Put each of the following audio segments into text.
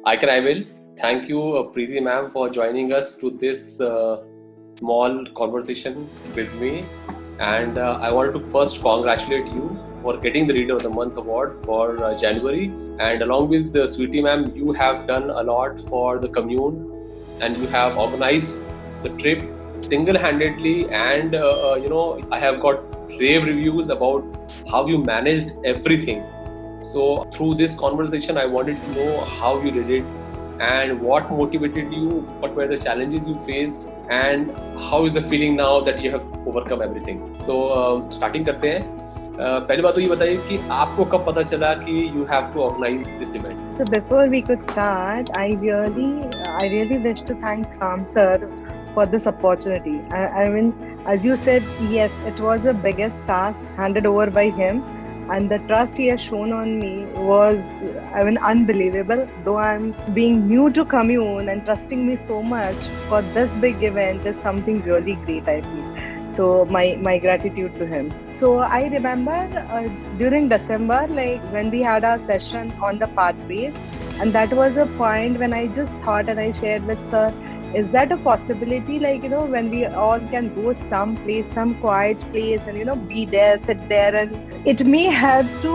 I will. Thank you, Preeti ma'am, for joining us to this small conversation with me. And I wanted to first congratulate you for getting the Reader of the Month award for January. And along with Sweetie ma'am, you have done a lot for the commune, and you have organized the trip single-handedly. And I have got rave reviews about how you managed everything. So through this conversation, I wanted to know how you did it and what motivated you, what were the challenges you faced, and how is the feeling now that you have overcome everything. So starting करते हैं. पहली बात तो ये बताइए कि आपको कब पता चला कि you have to organize this event? So before we could start, I really wish to thank Sam sir for this opportunity. I mean, as you said, yes, it was the biggest task handed over by him. And the trust he has shown on me was, unbelievable. Though I'm being new to commune and trusting me so much for this big event is something really great, I feel. So my gratitude to him. So I remember during December, like when we had our session on the pathways, and that was a point when I just thought and I shared with sir, is that a possibility, like, when we all can go some place, some quiet place, and be there, sit there, and it may help to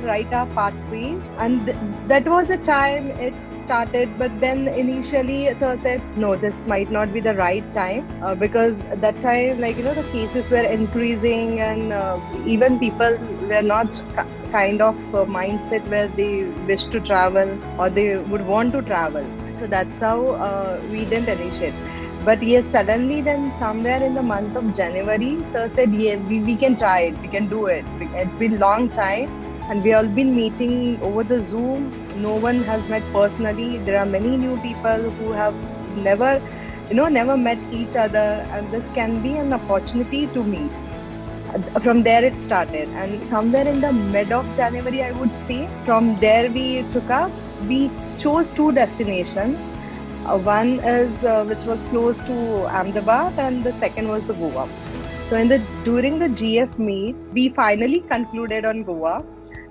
write our pathways. And that was the time it started. But then initially sir said no, this might not be the right time, because that time, like, the cases were increasing, and even people were not kind of mindset where they wish to travel or they would want to travel. So that's how we didn't initiate. But yes, suddenly then somewhere in the month of January, sir said, yes, we can try it, we can do it. It's been long time and we all been meeting over the Zoom. No one has met personally. There are many new people who have never met each other, and this can be an opportunity to meet. From there it started, and somewhere in the mid of January, I would say, from there we took up. We chose two destinations. One is which was close to Ahmedabad, and the second was the Goa. So during the GF meet, we finally concluded on Goa.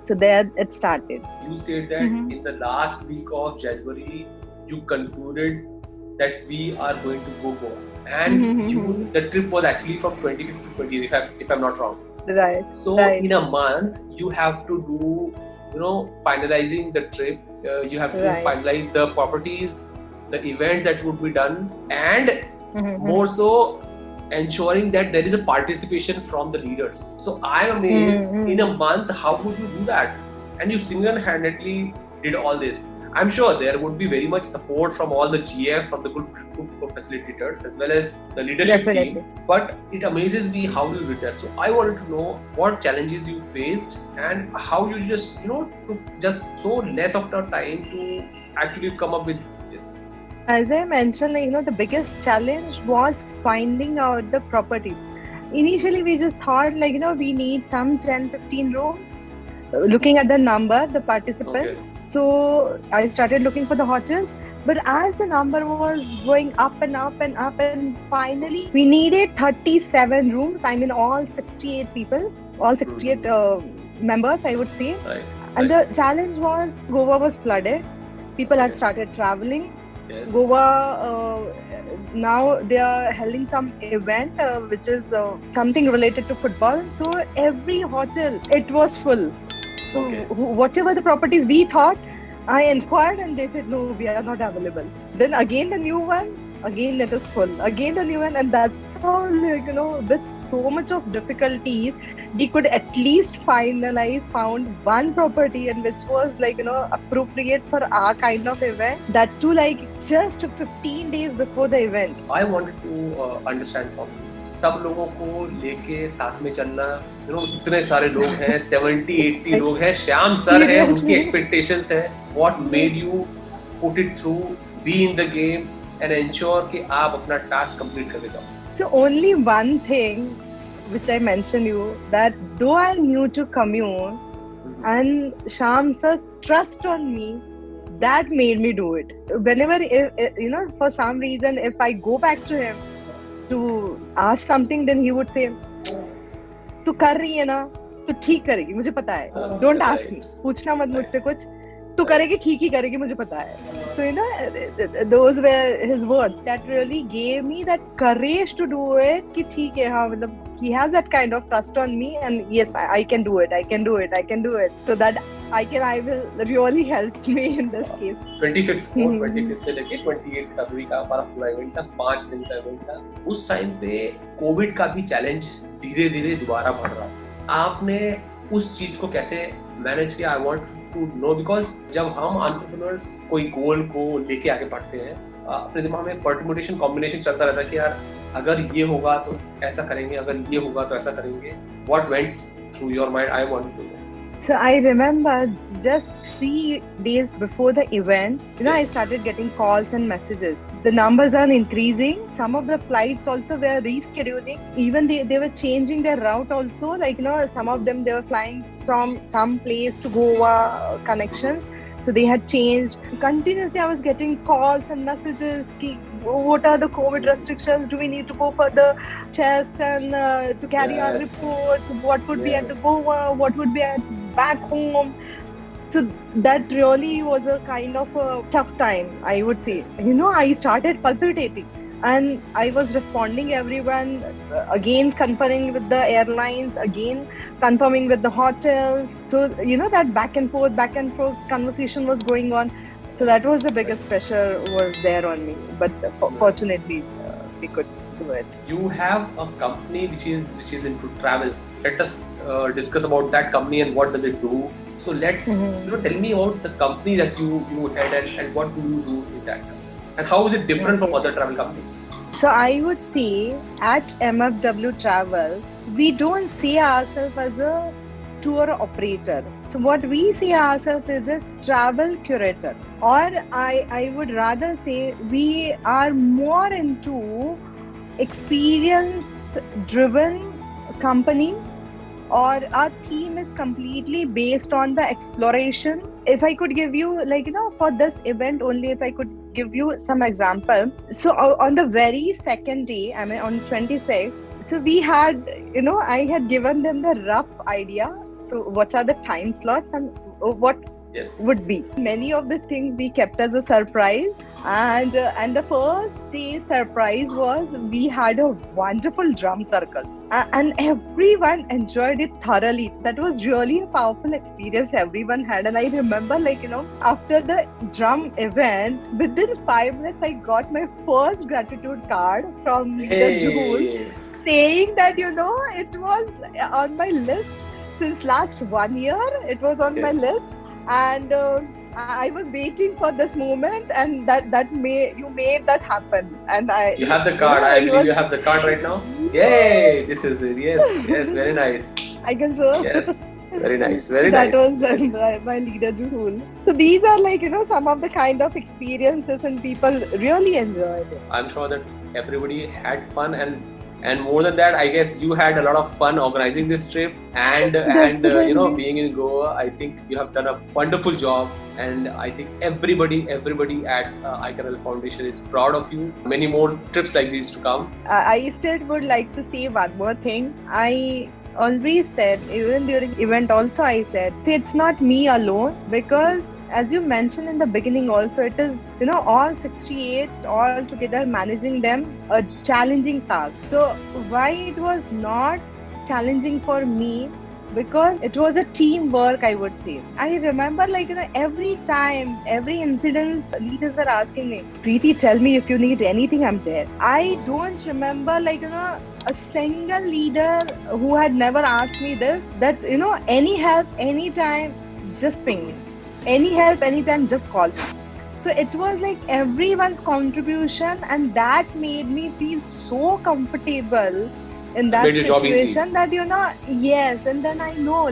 So there it started. You said that in the last week of January, you concluded that we are going to go Goa. And the trip was actually from 25th to 20th, if I'm not wrong. Right. So in a month, you have to do, finalizing the trip. You have to finalize the properties, the events that would be done, and more so ensuring that there is a participation from the leaders. So I'm amazed, in a month, how would you do that? And you single-handedly did all this. I'm sure there would be very much support from all the GF, from the group facilitators, as well as the leadership team. But it amazes me how you did that. So I wanted to know what challenges you faced and how you just, took just so less of the time to actually come up with this. As I mentioned, the biggest challenge was finding out the property. Initially, we just thought, we need some 10-15 rooms. Looking at the number, the participants. So I started looking for the hotels. But as the number was going up and up and up, and finally we needed 37 rooms. I mean, all 68 people, all 68 members, I would say. And the challenge was Goa was flooded. People had started traveling. Yes. Goa, now they are holding some event which is something related to football. So every hotel, it was full. So whatever the properties we thought, I inquired and they said, no, we are not available. Then again the new one, again it is full. Again the new one, and that's how, with so much of difficulties, we could at least found one property, and which was appropriate for our kind of event. That too, just 15 days before the event. I wanted to understand from you. सब लोगों को लेके साथ में चलना, इतने सारे लोग हैं, 70-80 लोग हैं, श्याम सर हैं, उनकी expectations हैं. What made you put it through, be in the game, and ensure कि आप अपना task complete कर लेते हो? So only one thing which I mentioned you, that though I'm new to commune, and Sham sir's trust on me, that made me do it. Whenever, for some reason, if I go back to him to ask something, then he would say, "तू कर रही है ना, तू ठीक करेगी, मुझे पता है. Don't ask me. पूछना मत मुझसे कुछ. तू करेगी ठीक ही करेगी मुझे पता है. So those were his words that really gave me that courage to do it. कि ठीक है हाँ मतलब he has that kind of trust on me and yes I can do it. So that I will really help me in this case. 25th से लेके 28 फरवरी का हमारा पूरा इवेंट था, 5 दिन का इवेंट था. उस टाइम पे कोविड का भी चैलेंज धीरे धीरे दोबारा बढ़ रहा था. आपने उस चीज को कैसे मैनेज किया? I want to know, because जब हम एंटरप्रेन्योर्स कोई गोल को लेके आगे बढ़ते हैं, अपने दिमाग में परम्यूटेशन कॉम्बिनेशन चलता रहता है कि यार अगर ये होगा तो ऐसा करेंगे, अगर ये होगा तो ऐसा करेंगे. What went through your mind? I want to know. So I remember just 3 days before the event, Yes. I started getting calls and messages. The numbers are increasing. Some of the flights also were rescheduling. Even they were changing their route also. Like, some of them, they were flying from some place to Goa connections. So they had changed. Continuously, I was getting calls and messages. What are the COVID restrictions? Do we need to go for the test and to carry our Yes. reports? What would be at the Yes. Goa? What would be at back home? So that really was a kind of a tough time, I would say. I started palpitating. And I was responding everyone, again confirming with the airlines, again confirming with the hotels. So, that back and forth conversation was going on. So that was the biggest pressure was there on me. But fortunately, we could do it. You have a company which is into travels. Let us discuss about that company and what does it do. So tell me about the company that you had and what do you do in that company? And how is it different from other travel companies? So I would say at MFW Travels, we don't see ourselves as a tour operator. So what we see ourselves is a travel curator. Or I would rather say we are more into experience-driven company, or our theme is completely based on the exploration. If I could give you, for this event only, if I could give you some example. So on the very second day, on 26th, so we had, I had given them the rough idea. So what are the time slots and what Yes. would be. Many of the things we kept as a surprise. And the first day surprise was we had a wonderful drum circle. And everyone enjoyed it thoroughly. That was really a powerful experience everyone had. And I remember, after the drum event, within 5 minutes, I got my first gratitude card from Leader Jewel, saying that, it was on my list since last 1 year. It was on my list. And I was waiting for this moment, and you made that happen. And you have the card. I believe you have the card right now. Yay! This is it. Yes, very nice. I can show. Yes, very nice, very that nice. That was my leader rule. So these are some of the kind of experiences, and people really enjoyed it. I'm sure that everybody had fun, and more than that, I guess you had a lot of fun organizing this trip and being in Goa. I think you have done a wonderful job, and I think everybody at ILEAD Foundation is proud of you. Many more trips like these to come. I still would like to say one more thing. I always said, even during event also I said, it's not me alone, because as you mentioned in the beginning also, it is, all 68 all together managing them, a challenging task. So why it was not challenging for me? Because it was a teamwork, I would say. I remember, every time, every incident, leaders were asking me, Preeti, tell me if you need anything, I'm there. I don't remember, a single leader who had never asked me this, that, any help, anytime, just ping me. Any help, anytime, just call me. So it was everyone's contribution, and that made me feel so comfortable in that situation that, yes. And then I know,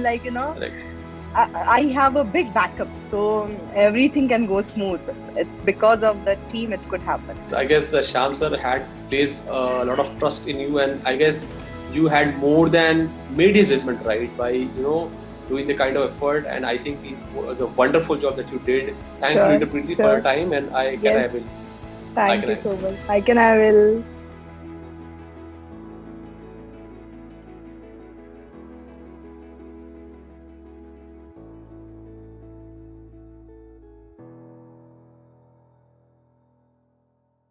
I have a big backup. So everything can go smooth. It's because of the team it could happen. I guess Shyam sir had placed a lot of trust in you, and I guess you had more than made his judgment right by, doing the kind of effort, and I think it was a wonderful job that you did. Thank you, Preeti, for your time, and I will. Thank you so much. I will.